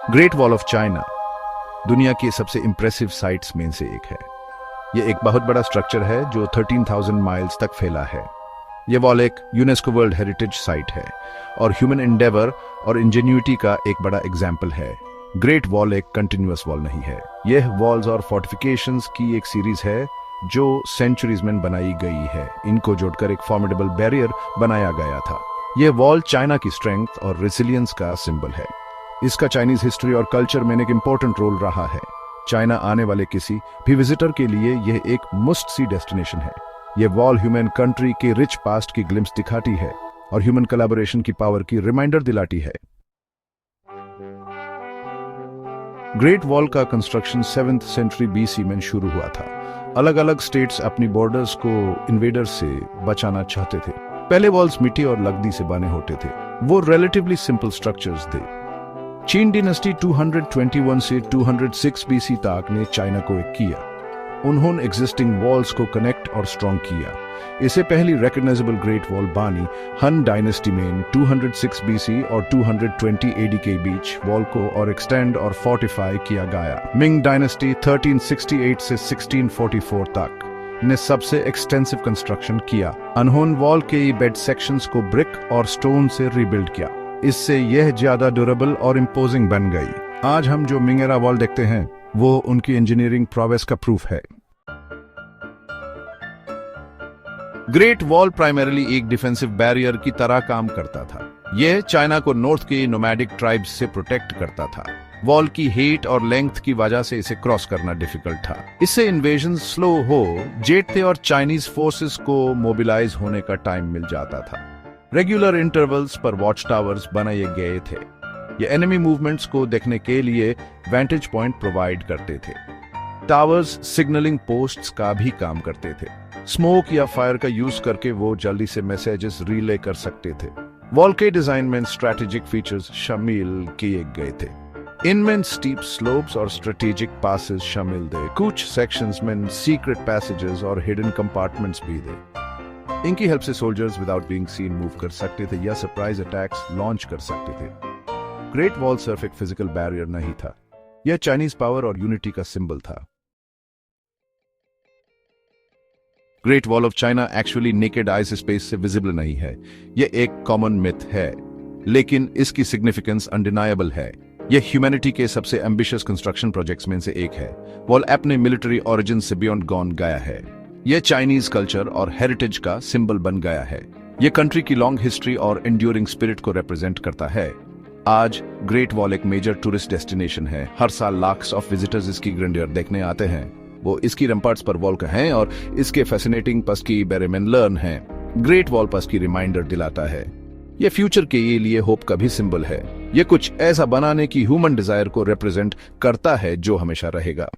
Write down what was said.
Great wall of China दुनिया की सबसे इंप्रेसिव साइट्स में से एक है। यह एक बहुत बड़ा स्ट्रक्चर है जो 13,000 माइल्स तक फैला है। यह वॉल एक यूनेस्को वर्ल्ड हेरिटेज साइट है और ह्यूमन एंडेवर और इंजेन्यूटी का एक बड़ा एग्जाम्पल है। ग्रेट वॉल एक कंटिन्यूअस वॉल नहीं है, यह वॉल्स और फोर्टिफिकेशंस की एक सीरीज है जो सेंचुरीज में बनाई गई है। इनको जोड़कर एक फॉर्मिडेबल बैरियर बनाया गया था। यह वॉल चाइना की स्ट्रेंथ और रेसिलियंस का सिंबल है। इसका चाइनीज हिस्ट्री और कल्चर में एक इंपॉर्टेंट रोल रहा है। चाइना आने वाले किसी भी विजिटर के लिए यह एक मस्ट सी डेस्टिनेशन है। यह वॉल ह्यूमन कंट्री के रिच पास्ट की ग्लिम्स दिखाती है और ह्यूमन कोलैबोरेशन की पावर की रिमाइंडर दिलाती है। ग्रेट वॉल का कंस्ट्रक्शन 7th सेंचुरी बीसी में शुरू हुआ था। अलग अलग स्टेट्स अपनी बॉर्डर्स को इन्वेडर्स से बचाना चाहते थे। पहले वॉल्स मिट्टी और लकड़ी से बने होते थे। वो रिलेटिवली सिंपल स्ट्रक्चर्स थे। चीन डिनेस्टी 221 से 206 बीसी तक ने चाइना को एक किया। उन्होंने एग्जिस्टिंग वॉल्स को कनेक्ट और स्ट्रॉन्ग किया। इसे पहली रिकॉग्नाइजेबल ग्रेट वॉल बानी हन डायनेस्टी में 206 बीसी और 220 एडी के बीच वॉल को और एक्सटेंड और फोर्टिफाई किया गया। मिंग डायनेस्टी 1368 से 1644 तक ने सबसे एक्सटेंसिव कंस्ट्रक्शन किया। उन्होंने वॉल के बेड सेक्शंस को ब्रिक और स्टोन से रीबिल्ड किया। इससे यह ज्यादा ड्यूरेबल और इम्पोजिंग बन गई। आज हम जो मिंगेरा वॉल देखते हैं वो उनकी इंजीनियरिंग प्रोग्रेस का प्रूफ है। ग्रेट वॉल प्राइमरीली एक डिफेंसिव बैरियर की तरह काम करता था। यह चाइना को नॉर्थ के नोमैडिक ट्राइब्स से प्रोटेक्ट करता था। वॉल की हाइट और लेंथ की वजह से इसे क्रॉस करना डिफिकल्ट था। इससे इन्वेजन स्लो हो जेटते और चाइनीज फोर्सेस को मोबिलाइज होने का टाइम मिल जाता था। रेगुलर इंटरवल्स पर वॉच टावर्स बनाए गए थे। ये एनिमी मूवमेंट्स को देखने के लिए वेंटेज पॉइंट प्रोवाइड करते थे। टावर्स सिग्नलिंग पोस्ट्स का भी काम करते थे। स्मोक या फायर का यूज करके वो जल्दी से मैसेजेस रिले कर सकते थे। वॉल के डिजाइन में स्ट्रेटेजिक फीचर्स शामिल किए गए थे। इनमें स्टीप स्लोप्स और स्ट्रेटेजिक पासेस शामिल थे। कुछ सेक्शंस में सीक्रेट पैसेजेस और हिडन कंपार्टमेंट्स भी थे। इनकी हेल्प से soldiers without being seen move कर सकते थे या सरप्राइज अटैक्स लॉन्च कर सकते थे। ग्रेट वॉल सिर्फ एक फिजिकल बैरियर नहीं था, यह चाइनीज पावर और यूनिटी का सिंबल था। Great wall of China actually naked eyes space से विजिबल नहीं है। यह एक कॉमन मिथ है, लेकिन इसकी सिग्निफिकेंस अनडिनायबल है। यह ह्यूमैनिटी के सबसे एम्बिशियस कंस्ट्रक्शन प्रोजेक्ट्स में से एक है। वॉल अपने मिलिट्री ओरिजिन से बियॉन्ड गॉन गया है। यह चाइनीज कल्चर और हेरिटेज का सिंबल बन गया है। यह कंट्री की लॉन्ग हिस्ट्री और एंड्यूरिंग स्पिरिट को रिप्रेजेंट करता है। आज ग्रेट वॉल एक मेजर टूरिस्ट डेस्टिनेशन है। हर साल लाख्स ऑफ विजिटर्स इसकी ग्रैंडियर देखने आते हैं। वो इसकी रैम्पार्ट्स पर वॉल का हैं और इसके फैसिनेटिंग पस की बारे में लर्न हैं। ग्रेट वॉल पस की रिमाइंडर दिलाता है। यह फ्यूचर के लिए होप का भी सिंबल है। यह कुछ ऐसा बनाने की ह्यूमन डिजायर को रिप्रेजेंट करता है जो हमेशा रहेगा।